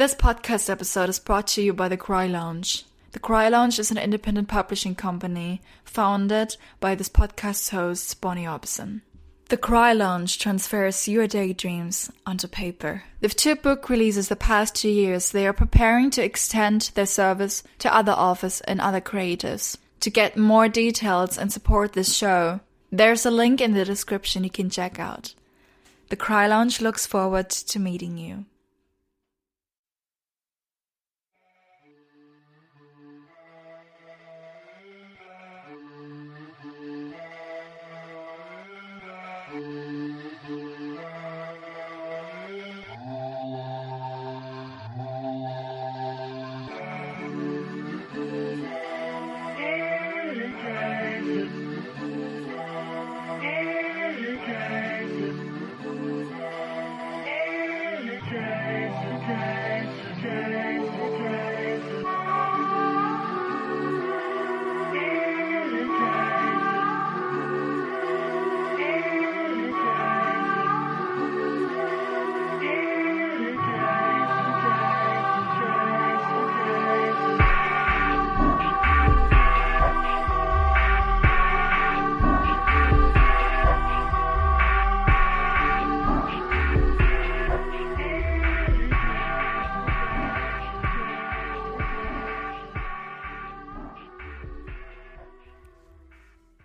This podcast episode is brought to you by The Cry Lounge. The Cry Lounge is an independent publishing company founded by this podcast's host, Bonnie Orbison. The Cry Lounge transfers your daydreams onto paper. With 2 book releases the past 2 years, they are preparing to extend their service to other authors and other creatives. To get more details and support this show, there's a link in the description you can check out. The Cry Lounge looks forward to meeting you.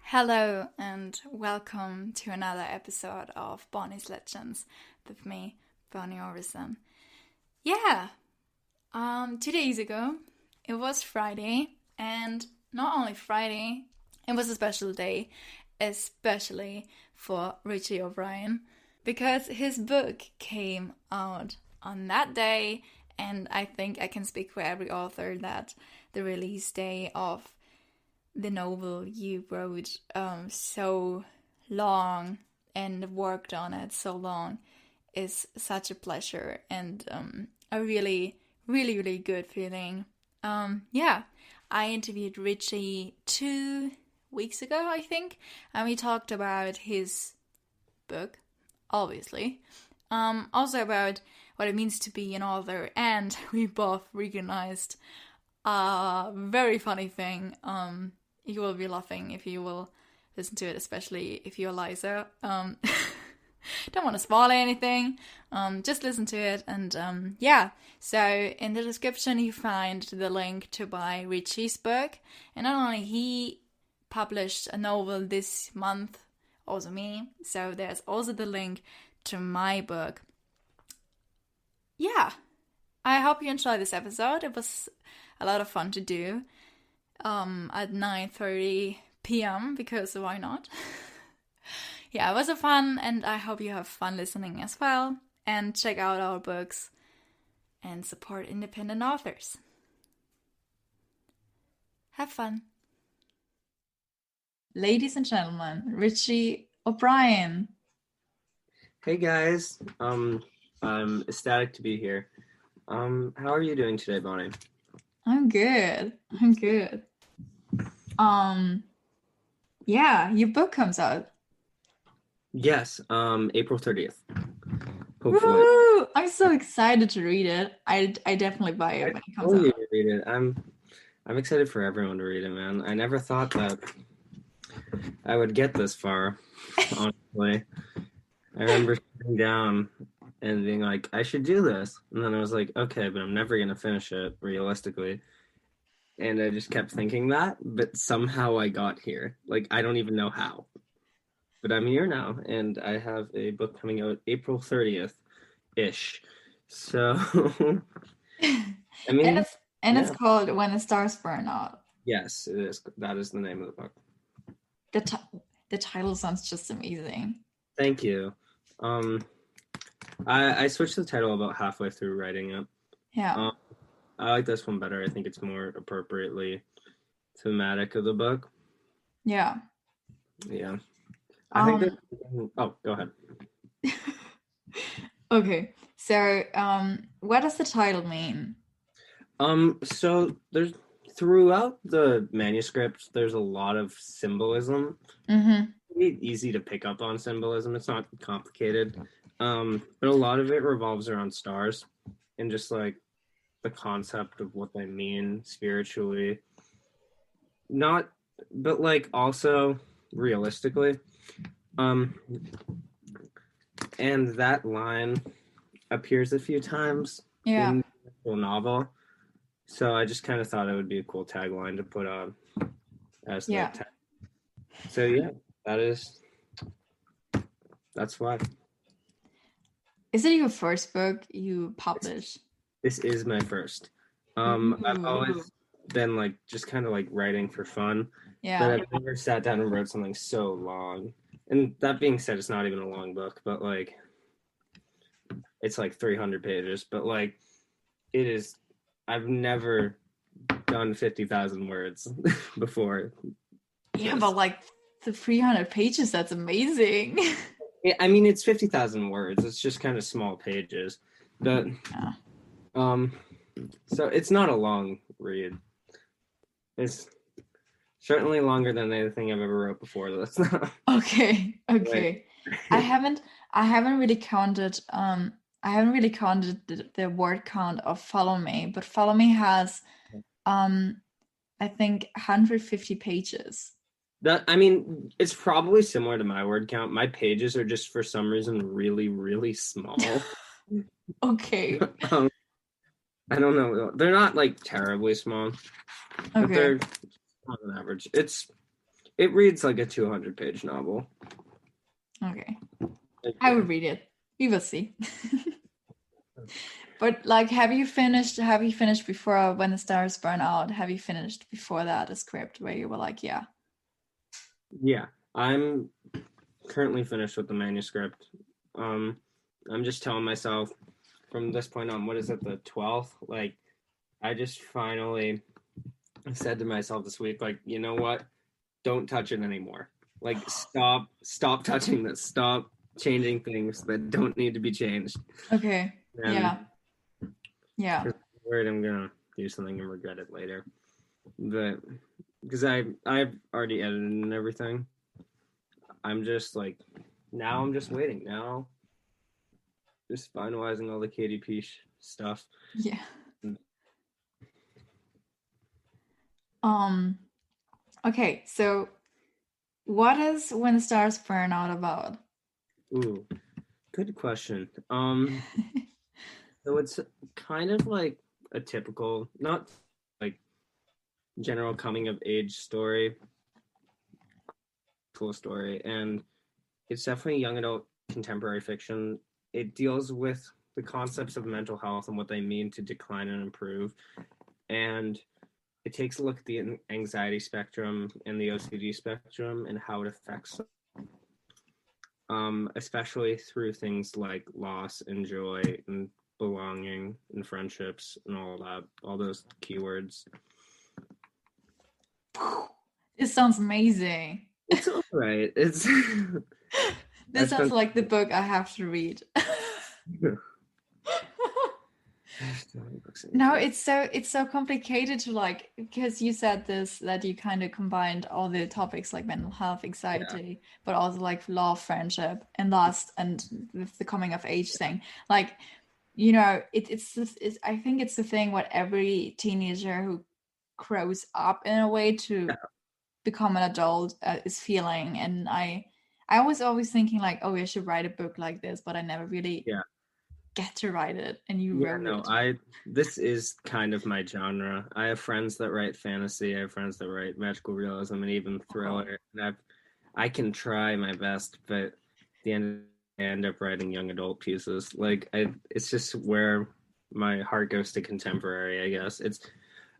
Hello and welcome to another episode of Bonnie's Legends with me, Bonnie Orbison. 2 days ago it was Friday, and not only Friday, it was a special day, especially for Richie O'Brien, because his book came out on that day, and I think I can speak for every author that the release day of the novel you wrote so long and worked on it so long is such a pleasure and a really, really, really good feeling. I interviewed Richie 2 weeks ago, I think, and we talked about his book, obviously. Also about what it means to be an author, and we both recognized a very funny thing. You will be laughing if you will listen to it, especially if you're Eliza. Don't want to spoil anything. Just listen to it. And so in the description you find the link to buy Richie's book. And not only he published a novel this month, also me. So there's also the link to my book. Yeah, I hope you enjoy this episode. It was a lot of fun to do. At 9:30 p.m. because why not? It was a fun, and I hope you have fun listening as well. And check out our books and support independent authors. Have fun. Ladies and gentlemen, Richie O'Brien. Hey guys, I'm ecstatic to be here. How are you doing today, Bonnie? I'm good. Your book comes out. Yes, April 30th. Hopefully. Woo! I'm so excited to read it. I definitely buy it when it comes out. Read it. I'm excited for everyone to read it, man. I never thought that I would get this far, honestly. I remember sitting down and being like, I should do this. And then I was like, okay, but I'm never going to finish it, realistically. And I just kept thinking that, but somehow I got here. Like, I don't even know how. But I'm here now, and I have a book coming out April 30th-ish. So, I mean... It's called When the Stars Burn Out. Yes, it is. That is the name of the book. The title sounds just amazing. Thank you. I switched the title about halfway through writing it. Yeah. I like this one better. I think it's more appropriately thematic of the book. Yeah. Yeah. I think that... Oh, go ahead. Okay. So, what does the title mean? So there's throughout the manuscript, there's a lot of symbolism. Mm-hmm. It's easy to pick up on symbolism. It's not complicated. But a lot of it revolves around stars and just like the concept of what they mean spiritually. Not, but like also realistically. And that line appears a few times in the novel. So I just kind of thought it would be a cool tagline to put on as the tag. So yeah, that's why. Is it your first book you publish? This is my first. I've always been like just kind of like writing for fun. Yeah. But I've never sat down and wrote something so long. And that being said, it's not even a long book, but like it's like 300 pages. But like it is, I've never done 50,000 words before. Yeah, but like the 300 pages, that's amazing. I mean, it's 50,000 words. It's just kind of small pages. But so it's not a long read. It's certainly longer than anything I've ever wrote before. That's not okay. Right. I haven't really counted the word count of Follow Me, but Follow Me has I think 150 pages. I mean, it's probably similar to my word count. My pages are just for some reason really, really small. Okay. I don't know. They're not like terribly small. But they're on an average. It reads like a 200-page novel. Okay. I will read it. We will see. But like, have you finished before When the Stars Burn Out? Have you finished before that a script where you were like, yeah? Yeah, I'm currently finished with the manuscript. I'm just telling myself from this point on, what is it, the 12th? Like, I just finally said to myself this week, like, you know what? Don't touch it anymore. Like, stop touching this. Stop changing things that don't need to be changed. Okay. And yeah. Worried I'm gonna do something and regret it later. But because I've already edited and everything, I'm just like, now I'm just waiting. Now, just finalizing all the KDP stuff. Yeah. Okay, so what is When the Stars Burn Out about? Ooh, good question. So it's kind of like a typical, not like general coming of age story, cool story, and it's definitely young adult contemporary fiction. It deals with the concepts of mental health and what they mean to decline and improve, and it takes a look at the anxiety spectrum and the OCD spectrum and how it affects them, especially through things like loss and joy and belonging and friendships and all that, all those keywords. It sounds amazing. It's all right. It's this sounds like the book I have to read. No, it's so complicated to like, because you said this, that you kind of combined all the topics like mental health, anxiety, but also like love, friendship, and lust, and the coming of age thing. Like, you know, it's I think it's the thing what every teenager who grows up in a way to become an adult is feeling. And I was always thinking like, oh, I should write a book like this, but I never really get to write it. And you wrote it. This is kind of my genre. I have friends that write fantasy. I have friends that write magical realism and even thriller. And I can try my best, but at the end, I end up writing young adult pieces. Like it's just where my heart goes to contemporary, I guess.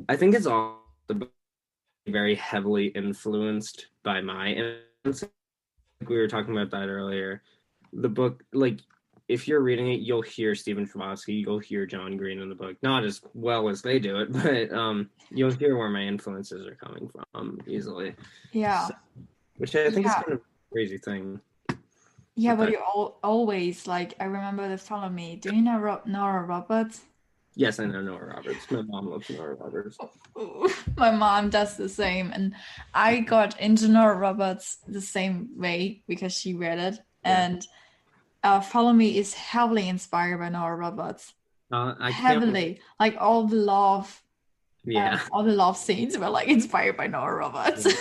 I think it's all very heavily influenced by my influence. We were talking about that earlier. The book, like, if you're reading it, you'll hear Stephen Chbosky, you'll hear John Green in the book. Not as well as they do it, but you'll hear where my influences are coming from easily. Yeah. So, which I think is kind of a crazy thing. Yeah, but you always, like, I remember the Follow Me. Do you know Nora Roberts? Yes, I know Nora Roberts. My mom loves Nora Roberts. My mom does the same. And I got into Nora Roberts the same way because she read it. And Follow Me is heavily inspired by Nora Roberts. I can't. heavily. Like Yeah, all the love scenes were like inspired by Nora Roberts. yeah.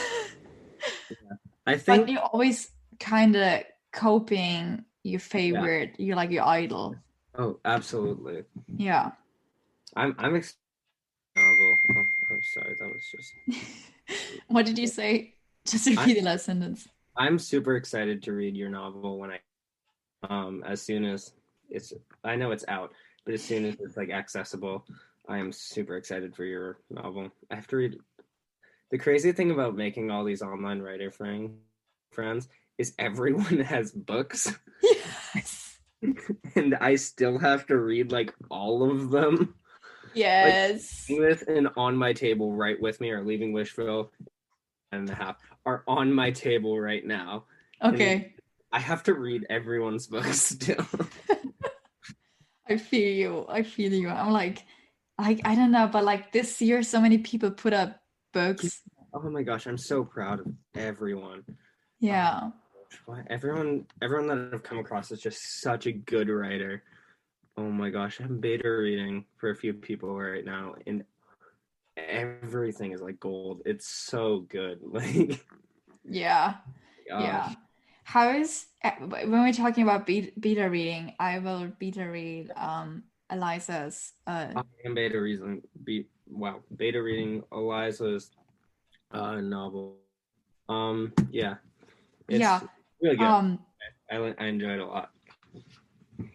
I But think. you always kind of coping your Yeah. favorite, you like your idol. Oh, absolutely. Yeah. I'm excited. Novel. Oh, I'm sorry. That was just. What did you say? Just repeat the last sentence. I'm super excited to read your novel when as soon as it's I know it's out, but as soon as it's like accessible, I am super excited for your novel. I have to read. The crazy thing about making all these online writer friends is everyone has books Yes. and I still have to read like all of them. Like Yes. this and On My Table right with me, or Leaving Wishville and a half are on my table right now. And Okay. I have to read everyone's books still. I feel you. I feel you. I'm like I don't know, but like this year so many people put up books. Oh my gosh, I'm so proud of everyone. Yeah. Everyone that I've come across is just such a good writer. Oh my gosh, I'm beta reading for a few people right now, and everything is like gold. It's so good. Like, Yeah. Yeah. gosh, How is when we're talking about beta reading, I will beta read Eliza's I am beta reading Eliza's novel. Yeah, it's yeah. really good. Um I enjoyed it a lot. It's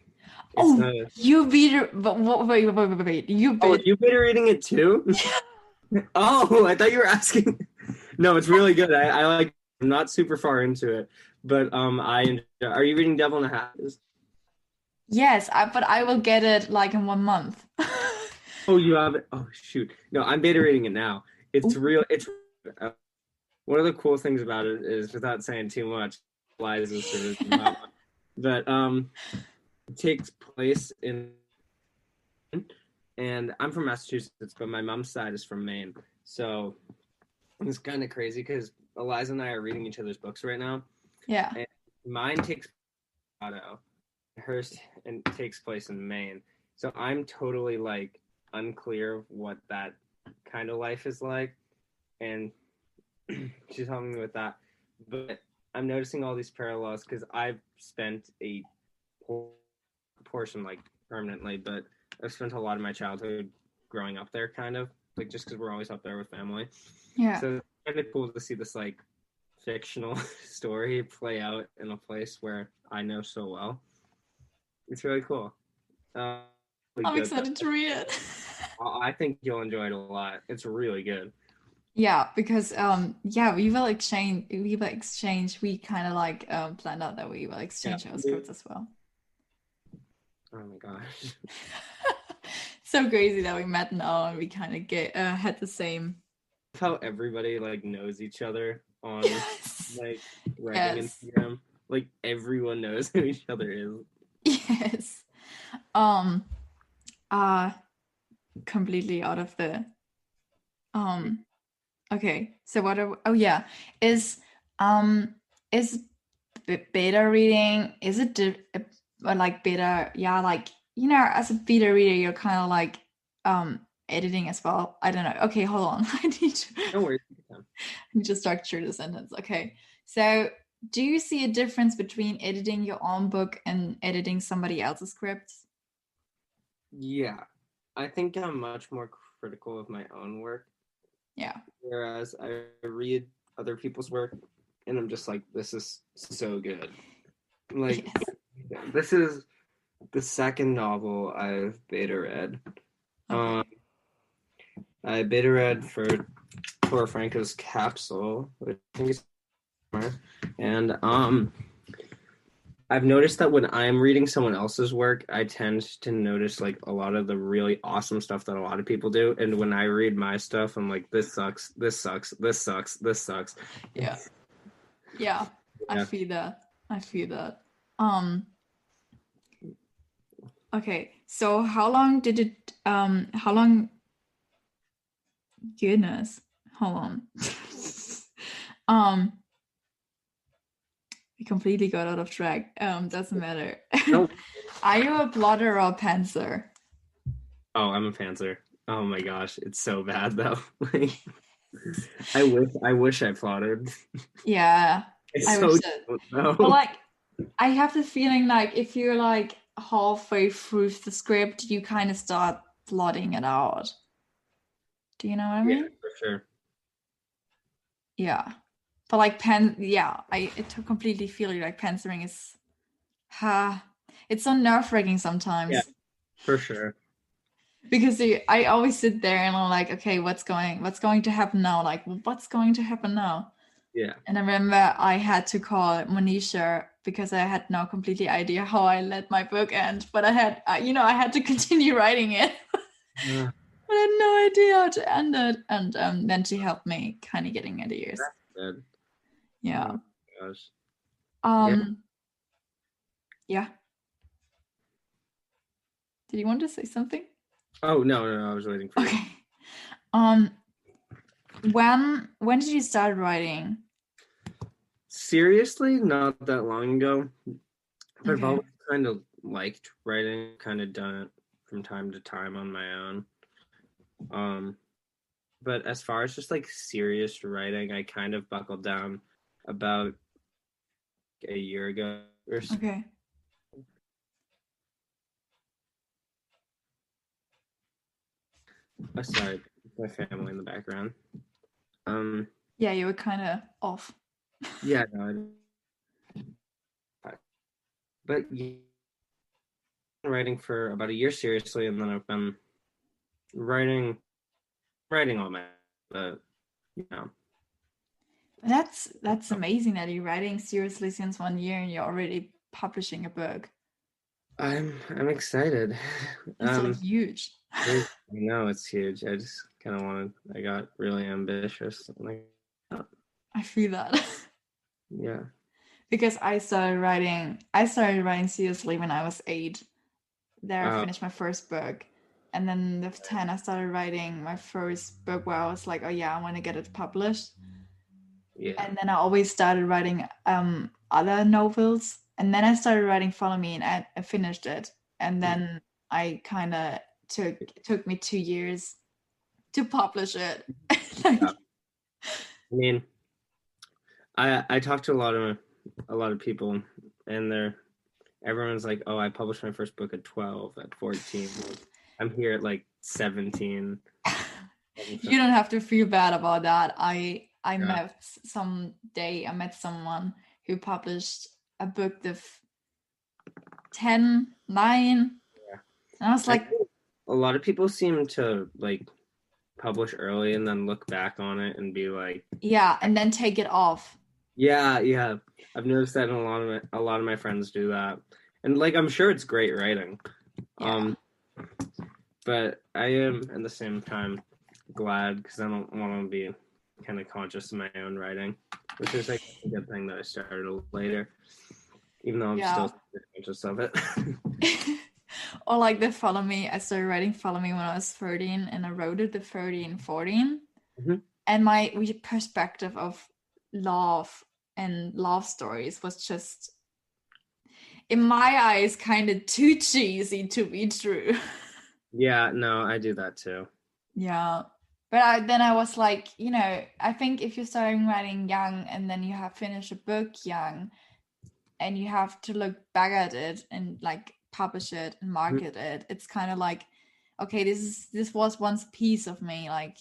oh, not. you beta but wait. You Oh, beta you beta reading it too? Oh, I thought you were asking. No, it's really good. I like. I'm not super far into it, but I enjoy. Are you reading Devil in a Hat? Yes, but I will get it like in 1 month. Oh, you have it. Oh, shoot. No, I'm beta reading it now. It's Ooh, real. It's one of the cool things about it is, without saying too much, Eliza's sort of not, but it takes place in, and I'm from Massachusetts, but my mom's side is from Maine, so it's kind of crazy because Eliza and I are reading each other's books right now, yeah. and mine takes Colorado, hers and takes place in Maine, so I'm totally like unclear of what that kind of life is like, and she's helping me with that. But I'm noticing all these parallels because I've spent a portion like permanently, but I've spent a lot of my childhood growing up there, kind of like just because we're always up there with family. Yeah. So it's kind of cool to see this like fictional story play out in a place where I know so well. It's really cool. Really I'm good though. excited to read it. I think you'll enjoy it a lot. It's really good. Yeah, because yeah, we kind of like planned out that we will Yeah. exchange our scripts as well. Oh my gosh. So crazy that we met now and we kind of get had the same. How everybody like knows each other on Yes. like writing Yes. Instagram. Like everyone knows who each other is. Yes. Um uh completely out of the okay. So what are oh yeah. Is beta reading is it like beta yeah like as a beta reader you're kind of like editing as well. I don't know. Okay, hold on. No worries. I need to structure the sentence. Okay, so do you see a difference between editing your own book and editing somebody else's scripts? Yeah. I think I'm much more critical of my own work. Yeah. Whereas I read other people's work and I'm just like, this is so good. Like Yes. this is the second novel I've beta read. Um Okay. I beta read for Tora Franco's Capsule, which I think is and I've noticed that when I'm reading someone else's work, I tend to notice like a lot of the really awesome stuff that a lot of people do. And when I read my stuff, I'm like, this sucks, this sucks, this sucks, this sucks. Yeah. Yeah. I Yeah. feel that. I feel that. Um, okay. So how long goodness. Hold on. um we completely got out of track. Doesn't matter. No, Are you a plotter or a pantser? Oh, I'm a pantser. Oh my gosh, it's so bad though. Like, I wish I plotted. Yeah, I I wish so that. don't But know. like, I have the feeling like if you're like halfway through the script, you kind of start plotting it out. Do you know what I Yeah, mean? for sure. Yeah. But like pen, yeah, I it completely feel you. Like penciling is, ha, it's so nerve-wracking Yeah, sometimes for sure. because I always sit there and I'm like, okay, what's going to happen now? Like, what's going to happen now? Yeah. And I remember I had to call Monisha because I had no completely idea how I let my book end, but I had to continue writing it. Uh, But I had no idea how to end it, and then she helped me kind of getting ideas. that's good. Oh Yeah. gosh. Yeah. Um. Yeah. Did you want to say something? Oh no, I was waiting for you. Okay. Um. When did you start writing? Seriously, not that long ago. But I've Okay. always kind of liked writing, kind of done it from time to time on my own. Um, but as far as just like serious writing, I kind of buckled down about a year ago or so. Okay. Sorry, my family in the background. Um, Yeah, you were kind of off. yeah, no, but yeah, writing for about a year seriously, and then I've been writing, writing all my, but you know, That's amazing that you're writing seriously since 1 year and you're already publishing a book. I'm excited. It's like huge. I know it's huge. I just kind of wanted. I got really ambitious. Like, oh, I feel that. yeah. Because I started writing seriously when I was 8. There I Uh, finished my first book. And then with 10 I started writing my first book where I was like, oh yeah, I want to get it published. yeah. And then I always started writing other novels. And then I started writing Follow Me and I finished it. And then I kind of it took me 2 years to publish it. Yeah. Like, I mean, I talked to a lot of people, and everyone's like, "Oh, I published my first book at 12, at 14. Like, I'm here at like 17." you don't have to feel bad about that. I Yeah. met I met someone who published a book of 10, 9, Yeah. and I was I like, think a lot of people seem to like publish early and then look back on it and be like, yeah, and then take it off. yeah, yeah. I've noticed that a lot of my friends do that, and like I'm sure it's great writing. Yeah. Um, but I am at the same time glad because I don't want to be kind of conscious of my own writing, which is like a good thing that I started later, even though I'm Yeah. still conscious of it. Or like the Follow Me. I started writing Follow Me when I was 13 and I wrote it the 13, 14. Mhm. And my perspective of love and love stories was just, in my eyes, kind of too cheesy to be true. Yeah, no, I do that too. Yeah. But then I was like, I think if you're starting writing young and then you have finished a book young and you have to look back at it and like publish it and Mhm. market it, it's kind of like, okay, this was once a piece of me, like,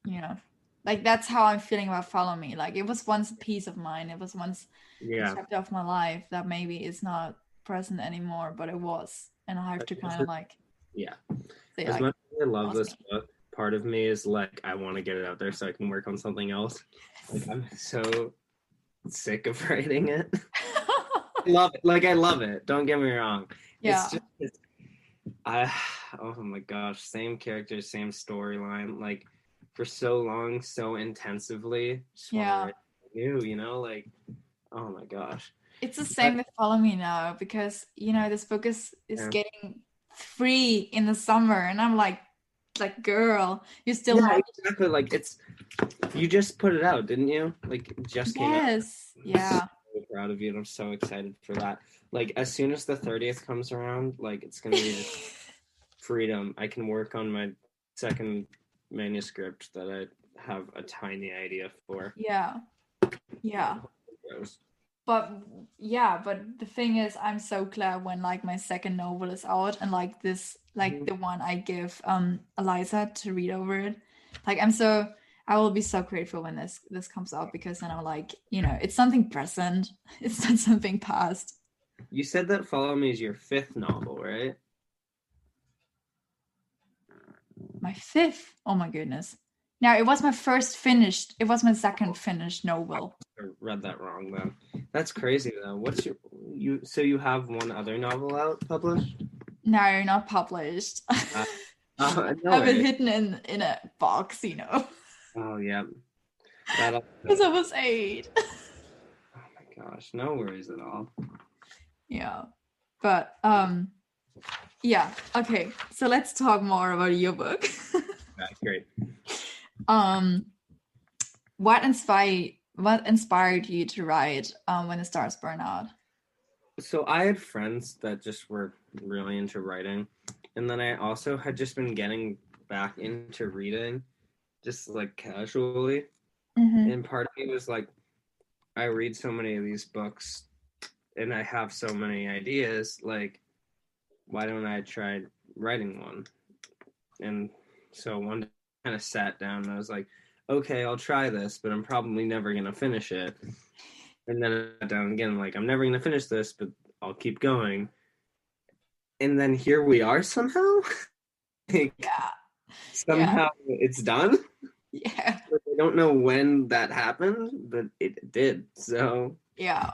you know, like that's how I'm feeling about Follow Me. Like it was once a piece of mine. It was once a Yeah, chapter of my life that maybe is not present anymore, but it was. And I have to kind of like yeah. say As like, much as I that love was this me. book, part of me is like, I want to get it out there so I can work on something else. Like, I'm so sick of writing it. I love it. Don't get me wrong. It's Yeah. just, I, oh my gosh, same characters, same storyline. Like, for so long, so intensively, just want to Yeah. write new, like, oh my gosh. It's the But, same with Follow Me now because this book is yeah. getting free in the summer and I'm like girl, you still Yeah, have. exactly. Like, you just put it out, didn't you? Like, it just came out. Yes. I'm so Yeah. proud of you, and I'm so excited for that. Like, as soon as the 30th comes around, like, it's gonna be just freedom. I can work on my second manuscript that I have a tiny idea for. Yeah. But the thing is, I'm so glad when like my second novel is out and like this, like the one I give Eliza to read over it. Like I will be so grateful when this comes out, because then I'm like, it's something present. It's not something past. You said that Follow Me is your 5th novel, right? My 5th? Oh my goodness. No, it was my second finished novel. I read that wrong then. That's crazy though. So you have one other novel out published? No, not published. No I have it hidden in a box, Oh yeah. Because I was 8. Oh my gosh, no worries at all. Yeah. But yeah, okay. So let's talk more about your book. That's great. What inspired you to write When the Stars Burn Out? So I had friends that just were really into writing, and then I also had just been getting back into reading, just like casually. And part of me was like, I read so many of these books, and I have so many ideas. Like, why don't I try writing one? And so one day I kind of sat down and I was like, okay, I'll try this, but I'm probably never gonna finish it. And then I sat down again, like, I'm never going to finish this, but I'll keep going. And then here we are somehow. Somehow it's done. Yeah. But I don't know when that happened, but it did. So. Yeah.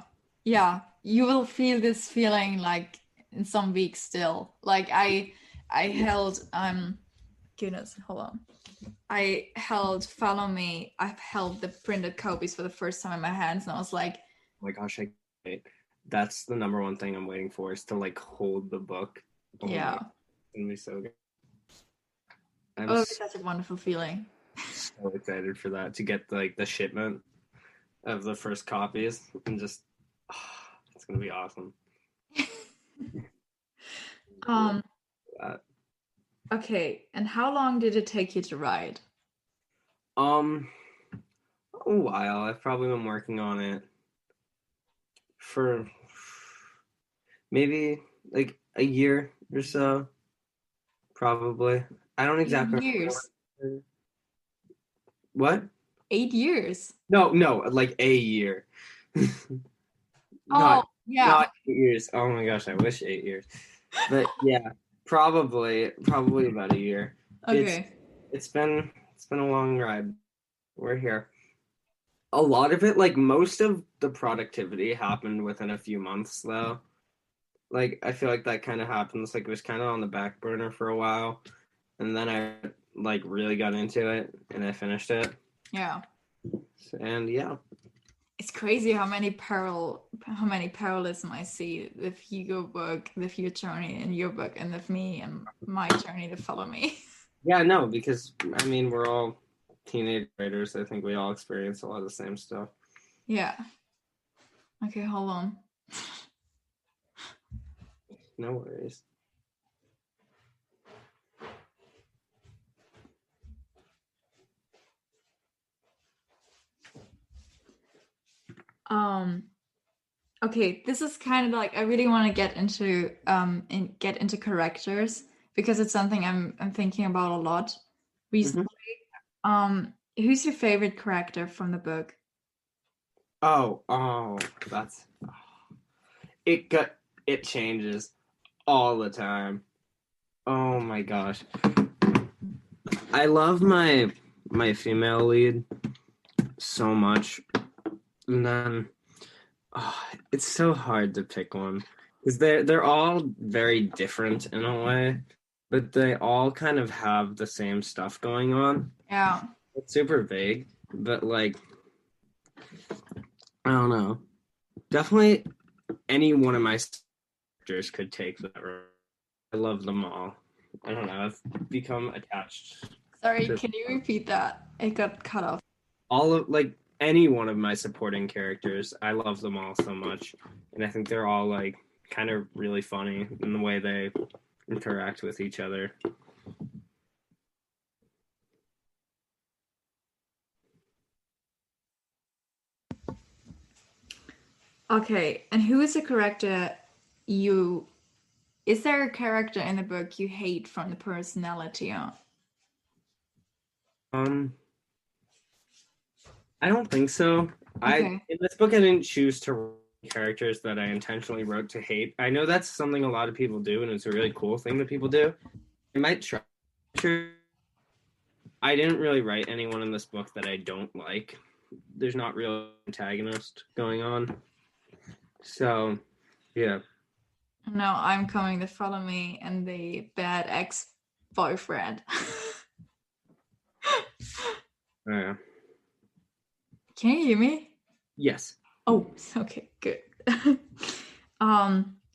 You will feel this feeling like in some weeks still. Like I held, goodness, hold on. I held Follow Me. I've held the printed copies for the first time in my hands, and I was like, oh my gosh, that's the number one thing I'm waiting for, is to like hold the book. Oh yeah. It's gonna be so good. It's such a wonderful feeling. So excited for that, to get like the shipment of the first copies, and just it's gonna be awesome. Okay, and how long did it take you to write? A while. I've probably been working on it for maybe like a year or so. Probably. I don't exactly 8 years. What? 8 years. No, like a year. Not 8 years. Oh my gosh, I wish 8 years. But yeah, probably about a year. Okay. It's been a long ride. We're here. A lot of it, like most of the productivity, happened within a few months though. Like I feel like that kind of happens. Like it was kind of on the back burner for a while, and then I like really got into it and I finished it. Yeah. And yeah. It's crazy how many parallelism I see with your book, with your journey in your book, and with me and my journey to Follow Me. Yeah, no, because I mean we're all teenage writers. I think we all experience a lot of the same stuff. Yeah. Okay, hold on. No worries. Okay, this is kind of like, I really want to get into characters, because it's something I'm thinking about a lot recently. Who's your favorite character from the book? That's it changes all the time. Oh my gosh. I love my female lead so much. And then it's so hard to pick one, because they're all very different in a way, but they all kind of have the same stuff going on. Yeah. It's super vague, but like I don't know. Definitely any one of my characters could take that role. I love them all. I don't know. I've become attached. Sorry, can you repeat that? It got cut off. All of like any one of my supporting characters, I love them all so much, and I think they're all like kind of really funny in the way they interact with each other. Okay, and who is a character you... Is there a character in the book you hate from the personality on? I don't think so. Okay. In this book I didn't choose to write characters that I intentionally wrote to hate. I know that's something a lot of people do, and it's a really cool thing that people do. I might try. I didn't really write anyone in this book that I don't like. There's not real antagonist going on. So, yeah. No, I'm coming to follow me and the bad ex-boyfriend. Yeah. Can you hear me? Yes. Oh, okay, good.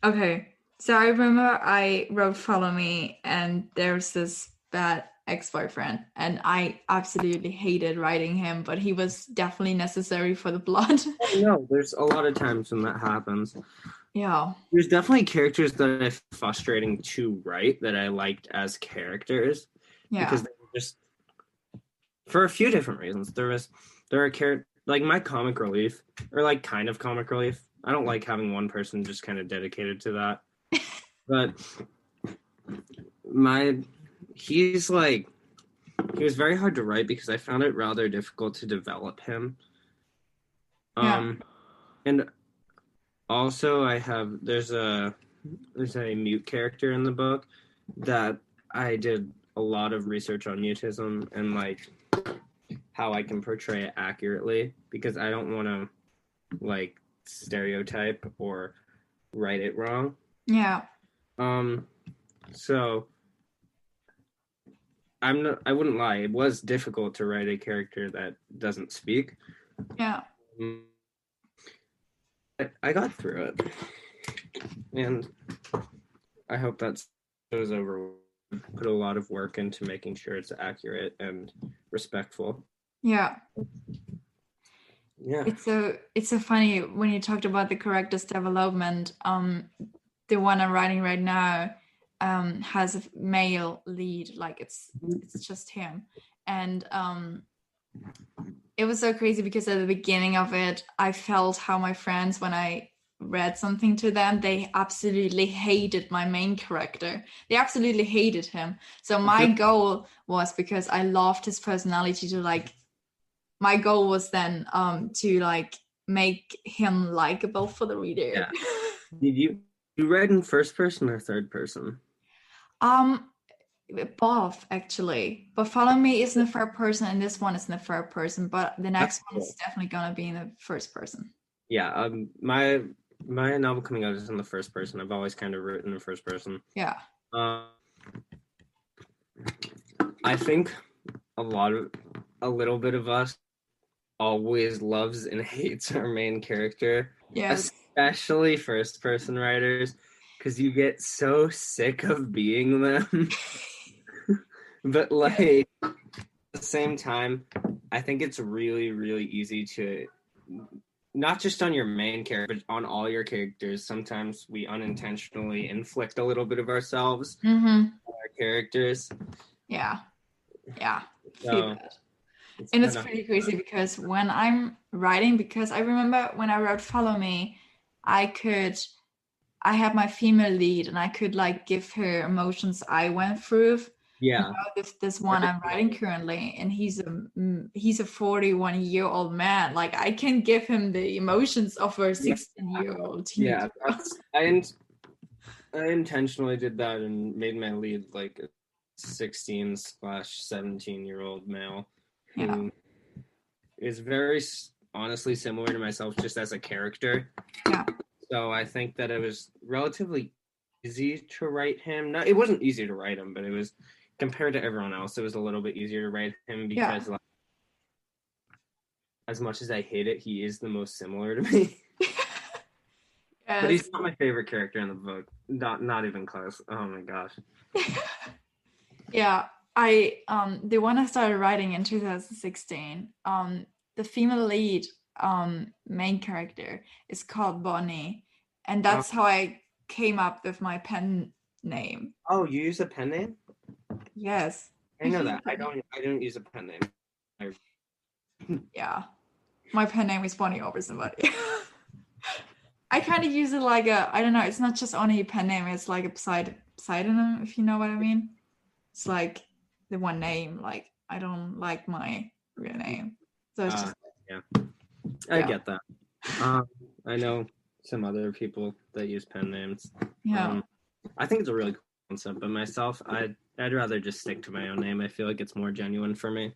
Okay. So I remember I wrote Follow Me and there's this bad ex-boyfriend and I absolutely hated writing him, but he was definitely necessary for the plot. No, there's a lot of times when that happens. Yeah. There's definitely characters that I find frustrating to write that I liked as characters. Yeah. Because they were just for a few different reasons. There are characters like my comic relief, or like kind of comic relief. I don't like having one person just kind of dedicated to that. But he was very hard to write because I found it rather difficult to develop him. Yeah. And also there's a mute character in the book that I did a lot of research on mutism and like how I can portray it accurately, because I don't want to like stereotype or write it wrong. Yeah. So I wouldn't lie, it was difficult to write a character that doesn't speak. Yeah. I got through it, and I hope that shows over. Put a lot of work into making sure it's accurate and respectful. Yeah. Yeah. It's so funny when you talked about the character's development. The one I'm writing right now has a male lead, like it's just him. And it was so crazy because at the beginning of it, I felt how my friends, when I read something to them, they absolutely hated my main character. They absolutely hated him. So my goal was, because I loved his personality, to like, my goal was then to like make him likable for the reader. Yeah. Did you read in first person or third person? Both, actually, but Follow Me is in the third person and this one is in the third person, but the next one is definitely gonna be in the first person. Yeah, my novel coming out is in the first person. I've always kind of written in first person. Yeah. I think a little bit of us always loves and hates our main character. Yes. Especially first person writers, because you get so sick of being them. But like at the same time, I think it's really, really easy to, not just on your main character, but on all your characters. Sometimes we unintentionally inflict a little bit of ourselves on our characters. Yeah. Yeah. So, and it's pretty crazy because when I'm writing, because I remember when I wrote Follow Me, I had my female lead and I could like give her emotions I went through. Yeah. This one I'm writing currently, and he's a 41-year-old man. Like, I can give him the emotions of a 16-year-old teenager. Yeah, I intentionally did that and made my lead like a 16/17-year-old male who is very honestly similar to myself just as a character. Yeah. So I think that it was relatively easy to write him. No, it wasn't easy to write him, but it was, compared to everyone else, it was a little bit easier to write him because like, as much as I hate it, he is the most similar to me. Yes. But he's not my favorite character in the book. Not even close. Oh my gosh. Yeah. The one I started writing in 2016, the female lead main character is called Bonnie. And that's how I came up with my pen name. Oh, you use a pen name? Yes. I know that. I don't use a pen name. Yeah. My pen name is Bonnie Orbison, but I kind of use it like I don't know, it's not just only a pen name, it's like a pseudonym, if you know what I mean. It's like the one name, like I don't like my real name. So it's just yeah. I get that. I know some other people that use pen names. Yeah. I think it's a really cool concept, but myself, I'd rather just stick to my own name. I feel like it's more genuine for me.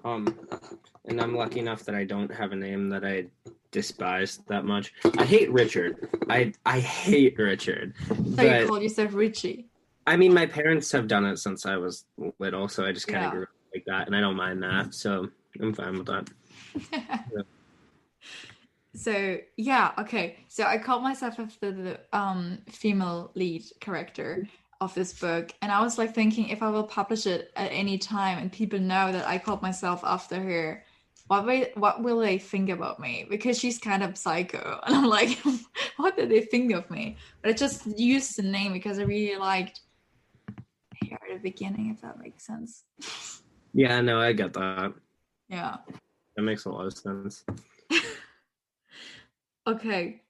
And I'm lucky enough that I don't have a name that I despise that much. I hate Richard. I hate Richard. So you call yourself Richie? I mean, my parents have done it since I was little, so I just kind of grew up like that, and I don't mind that, so I'm fine with that. Yeah. So yeah, okay. So I called myself after the female lead character of this book, and I was like thinking if I will publish it at any time and people know that I called myself after her, what will they think about me? Because she's kind of psycho, and I'm like, what did they think of me? But I just used the name because I really liked her at the beginning, if that makes sense. Yeah, no, I get that. Yeah. That makes a lot of sense. Okay.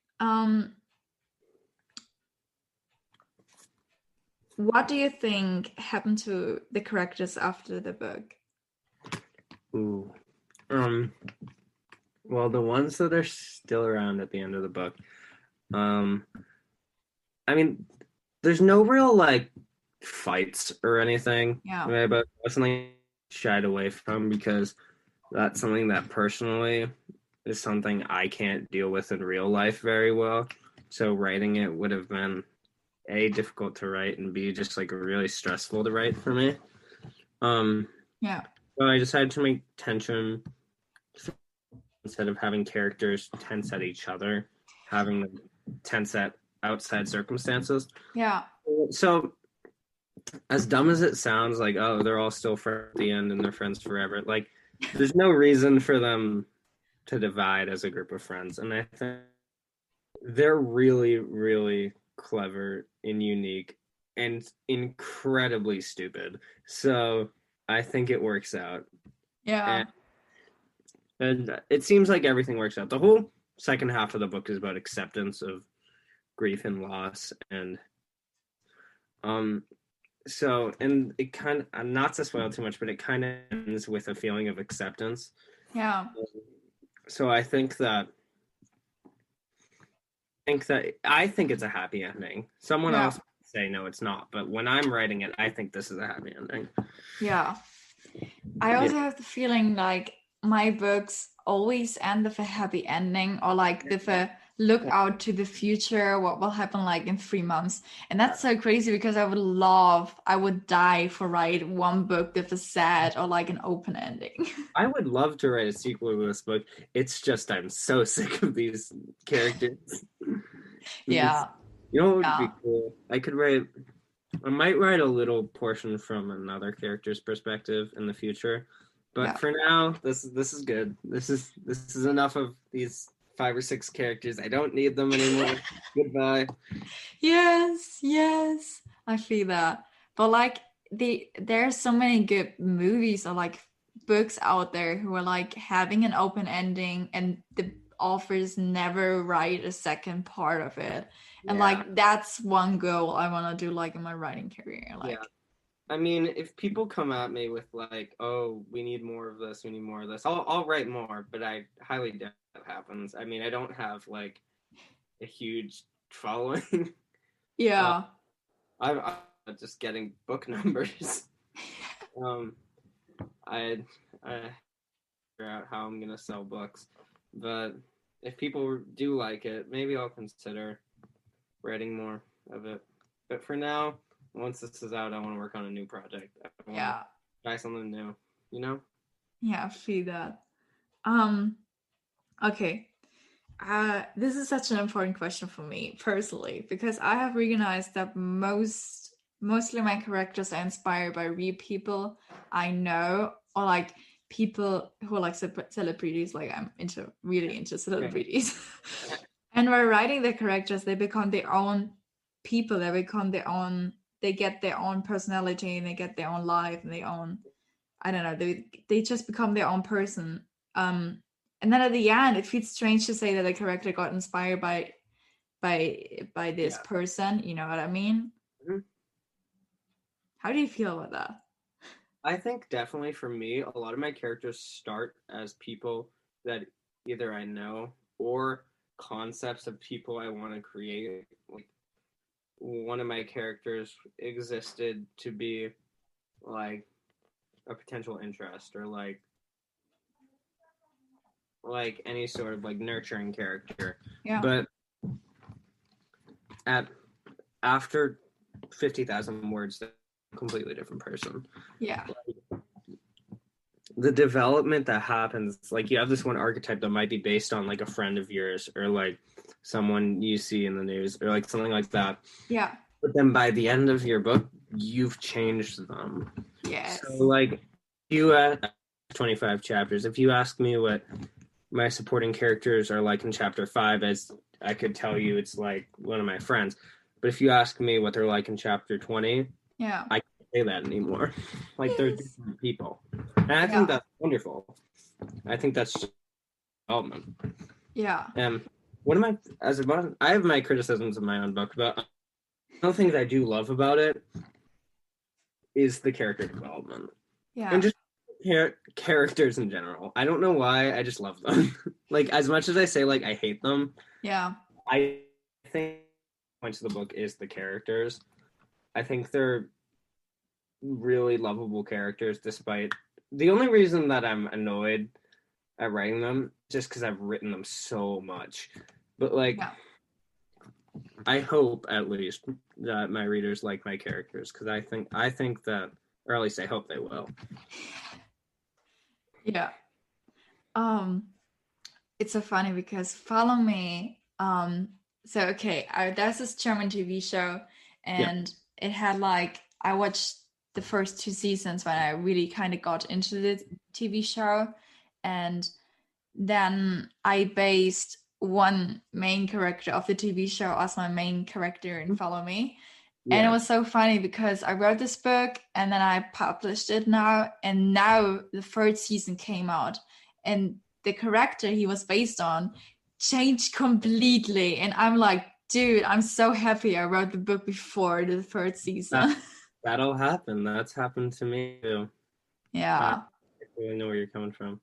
What do you think happened to the characters after the book? Ooh. Well, the ones that are still around at the end of the book, I mean, there's no real like fights or anything. Yeah. Right? But that's something I shied away from because that's something that personally is something I can't deal with in real life very well. So writing it would have been A, difficult to write, and B, just like really stressful to write for me. Yeah. So I decided to make tension instead of having characters tense at each other, having them tense at outside circumstances. Yeah. So as dumb as it sounds, like, oh, they're all still friends at the end and they're friends forever. Like, there's no reason for them to divide as a group of friends. And I think they're really, really clever and unique and incredibly stupid. So I think it works out. Yeah. And it seems like everything works out. The whole second half of the book is about acceptance of grief and loss. And so, and it kind of, not to spoil too much, but it kind of ends with a feeling of acceptance. Yeah. So I think it's a happy ending. Someone else might say no, it's not, but when I'm writing it, I think this is a happy ending. Yeah. I also have the feeling like my books always end with a happy ending, or like with a look out to the future, what will happen like in 3 months. And that's so crazy because I would die for write one book with a sad or like an open ending. I would love to write a sequel to this book. It's just I'm so sick of these characters. Yeah. You know what would be cool? I might write a little portion from another character's perspective in the future. But for now, this is good. This is enough of these 5 or 6 characters. I don't need them anymore. Goodbye. Yes, I feel that. But like there are so many good movies or like books out there who are like having an open ending and the authors never write a second part of it. And like that's one goal I want to do like in my writing career. Like I mean, if people come at me with like, "Oh, we need more of this. We need more of this," I'll write more. But I highly doubt that happens. I mean, I don't have like a huge following. Yeah. I'm just getting book numbers. I figure out how I'm gonna sell books, but if people do like it, maybe I'll consider writing more of it. But for now, once this is out, I want to work on a new project. I want to try something new, you know? Yeah, I feel that. Okay. This is such an important question for me personally because I have recognized that mostly my characters are inspired by real people I know or like people who are like celebrities. Like I'm really into celebrities. And by writing the characters, they become their own people that become their own. They get their own personality and they get their own life and their own. I don't know. They just become their own person. And then at the end, it feels strange to say that a character got inspired by this person. You know what I mean? Mm-hmm. How do you feel about that? I think definitely for me, a lot of my characters start as people that either I know or concepts of people I want to create. Like, one of my characters existed to be like a potential interest, or like any sort of like nurturing character. Yeah. But after 50,000 words, they're a completely different person. Yeah. The development that happens, like, you have this one archetype that might be based on like a friend of yours, or like someone you see in the news, or like something like that. Yeah. But then by the end of your book, you've changed them. Yes. So like, you 25 chapters. If you ask me what my supporting characters are like in chapter 5, as I could tell you it's like one of my friends. But if you ask me what they're like in chapter 20, yeah, I can't say that anymore. Like, they're different people. And I think that's wonderful. I think that's just development. Yeah. I have my criticisms of my own book, but one of the things I do love about it is the character development. Yeah. And just characters in general. I don't know why, I just love them. Like, as much as I say like I hate them, yeah, I think the point of the book is the characters. I think they're really lovable characters, despite the only reason that I'm annoyed at writing them just because I've written them so much. But like, I hope at least that my readers like my characters, because I think that, or at least I hope they will. Yeah. It's so funny because Follow Me. So okay, there's this German TV show, and it had like, I watched the first 2 seasons when I really kind of got into the TV show, and then I based one main character of the TV show as my main character in Follow Me. And it was so funny because I wrote this book and then I published it now, and now the 3rd season came out, and the character he was based on changed completely. And I'm like, dude, I'm so happy I wrote the book before the 3rd season. That'll happen. That's happened to me too. Yeah. I really know where you're coming from.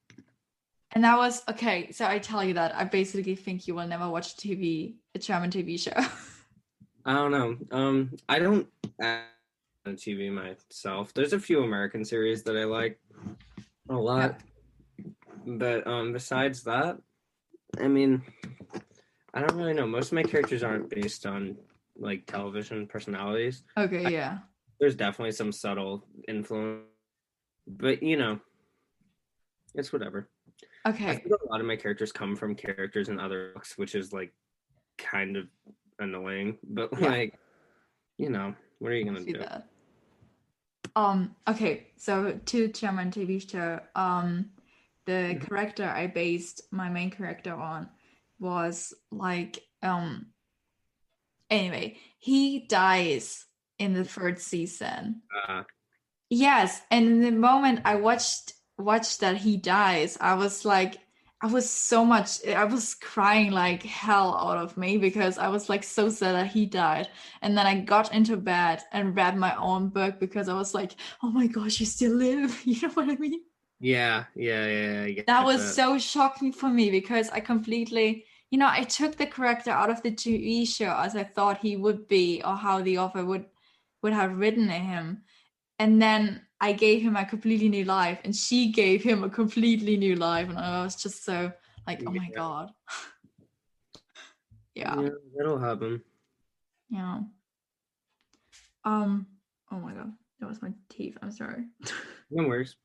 And that was, okay, so I tell you that I basically think you will never watch a German TV show. I don't know. I don't act on TV myself. There's a few American series that I like a lot. But besides that, I mean, I don't really know. Most of my characters aren't based on like television personalities. Okay, yeah. There's definitely some subtle influence, but you know, it's whatever. Okay. I think a lot of my characters come from characters in other books, which is like kind of annoying, but like, you know, what are you gonna do? That. Okay, so to German TV show, the character I based my main character on was like, anyway, he dies in the 3rd season. Yes, and the moment I watched that he dies, I was crying like hell out of me, because I was like so sad that he died. And then I got into bed and read my own book because I was like, oh my gosh, you still live. You know what I mean? Yeah. That was so shocking for me, because I completely, I took the character out of the TV show as I thought he would be, or how the author would have written him. And then I gave him a completely new life, and she gave him a completely new life. And I was just so like, oh my God. Yeah, that'll happen. Yeah. Oh my God, that was my teeth. I'm sorry. No worries.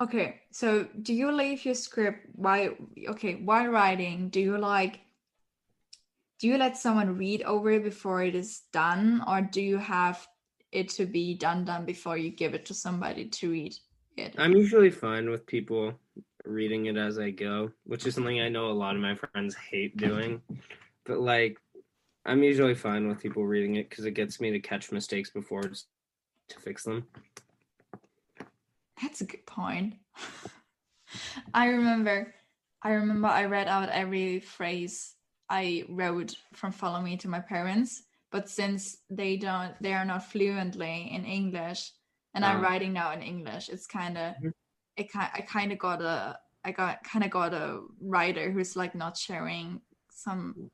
Okay, so do you leave your script while writing? Do you let someone read over it before it is done, or do you have it to be done before you give it to somebody to read it? I'm usually fine with people reading it as I go, which is something I know a lot of my friends hate doing. But like, I'm usually fine with people reading it because it gets me to catch mistakes before it's to fix them. That's a good point. I remember I read out every phrase I wrote from Follow Me to my parents, but since they are not fluently in English, and I'm writing now in English, it's kind of I kind of got a writer who's like not sharing some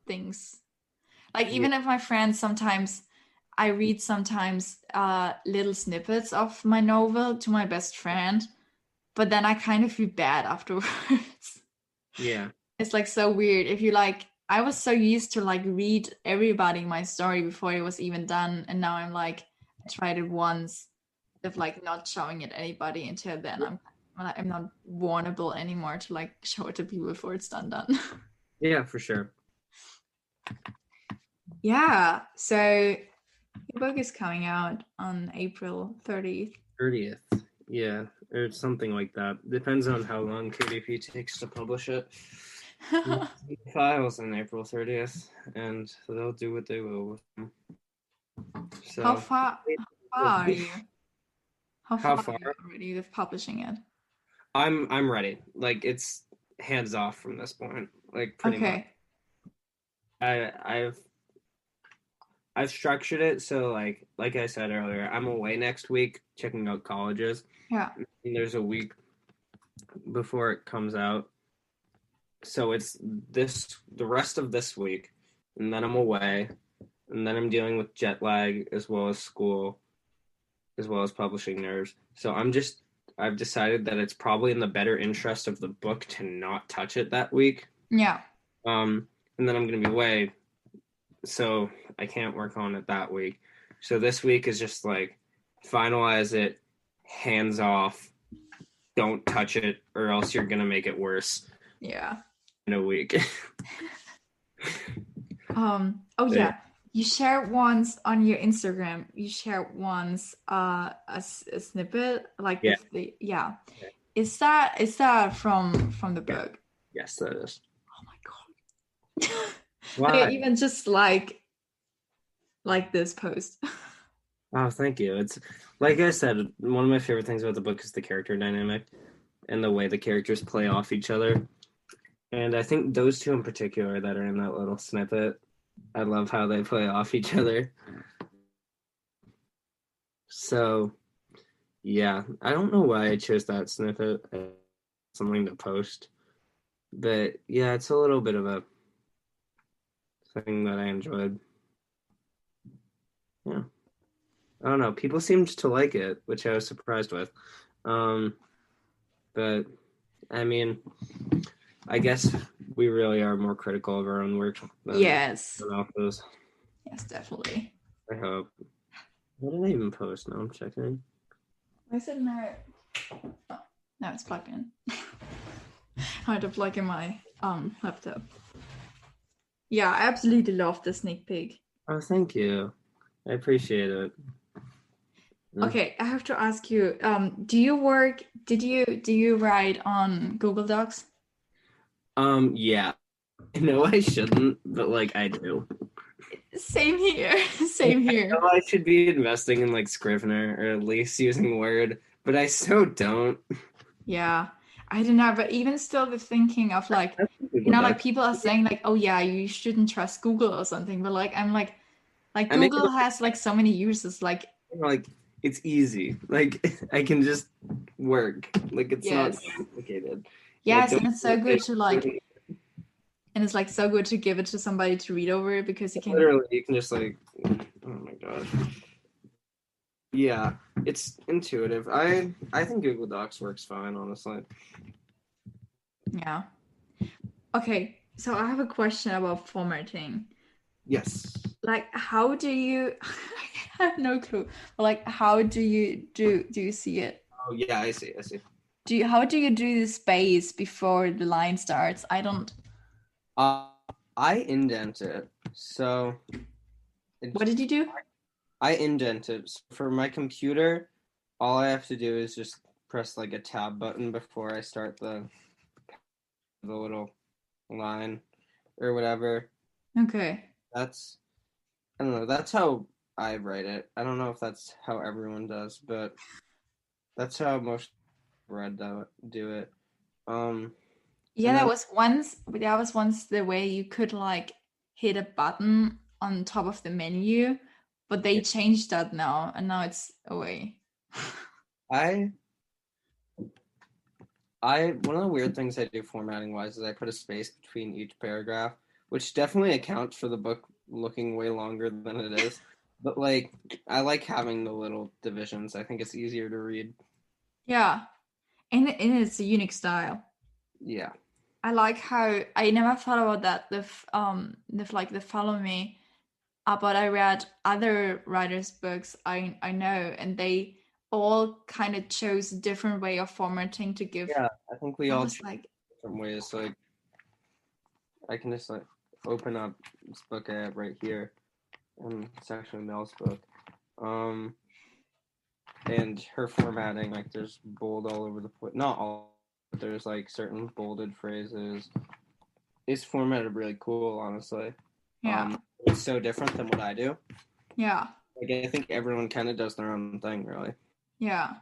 things. Like even if my friends sometimes I read sometimes little snippets of my novel to my best friend, but then I kind of feel bad afterwards. Yeah. It's like so weird. If you like, I was so used to like read everybody my story before it was even done, and now I'm like, I tried it once, of like not showing it anybody until then. I'm not vulnerable anymore to like show it to people before it's done. Yeah, for sure. Yeah. So your book is coming out on April 30th. 30th. Yeah, or something like that. Depends on how long KDP takes to publish it. Files on April 30th, and they'll do what they will with them. So, how far are you? How far far? are you already with publishing it? I'm ready. Like it's hands off from this point. Like pretty much. I've structured it so like I said earlier, I'm away next week checking out colleges. Yeah. And there's a week before it comes out. So it's the rest of this week, and then I'm away, and then I'm dealing with jet lag as well as school, as well as publishing nerves. So I've decided that it's probably in the better interest of the book to not touch it that week. Yeah. And then I'm gonna be away, so I can't work on it that week. So this week is just like finalize it, hands off, don't touch it, or else you're gonna make it worse. Yeah. In a week. Yeah. You shared once on your Instagram. You shared once a snippet like with the Is that from the book? Yes, that is. Oh my god. Why? Okay, even just like this post. Oh, thank you. It's like I said, one of my favorite things about the book is the character dynamic and the way the characters play off each other. And I think those two in particular that are in that little snippet, I love how they play off each other. So, yeah, I don't know why I chose that snippet as something to post. But, yeah, it's a little bit of a thing that I enjoyed. Yeah. I don't know. People seemed to like it, which I was surprised with. But, I mean, I guess we really are more critical of our own work than yes. authors. Yes, definitely. I hope. What did I even post? Now I'm checking. I said no. Oh, now it's plugged in. I had to plug in my laptop. Yeah, I absolutely love the sneak peek. Oh, thank you. I appreciate it. Okay, I have to ask you, do you write on Google Docs? Yeah. I know I shouldn't, but like I do. Same here. Same here. I know I should be investing in like Scrivener or at least using Word, but I so don't. Yeah. I don't know, but even still the thinking of like, like people are saying like, oh yeah, you shouldn't trust Google or something, but like I'm like Google has like so many uses, like it's easy. Like I can just work. Like it's not complicated. Yes, and it's so good to like, and it's like so good to give it to somebody to read over it because you can literally you can just like, oh my god. Yeah, it's intuitive. I think Google Docs works fine, honestly. Yeah. Okay, so I have a question about formatting. Yes. Like, how do you? I have no clue. But like, how do you see it? Oh yeah, I see. How do you do the space before the line starts? I don't. I indent it. So. What did you do? I indent it. So for my computer, all I have to do is just press like a tab button before I start the little line or whatever. Okay. That's I don't know. That's how I write it. I don't know if that's how everyone does, but that's how most read do it. Yeah, And then that was once the way you could like hit a button on top of the menu, but they changed that now, and now it's away. I one of the weird things I do formatting wise is I put a space between each paragraph, which definitely accounts for the book looking way longer than it is. But like I like having the little divisions. I think it's easier to read. Yeah, and it's a unique style. Yeah. I like how I never thought about that. The follow me, but I read other writers' books I know, and they all kind of chose a different way of formatting to give. Yeah, I think we I all was choose like, different ways. Like I can just like open up this book I have right here, and it's actually Mel's book. And her formatting, like there's bold all over the place. Not all, but there's like certain bolded phrases. It's formatted really cool, honestly. yeah, It's so different than what I do. yeah, Like I think everyone kind of does their own thing, really. yeah.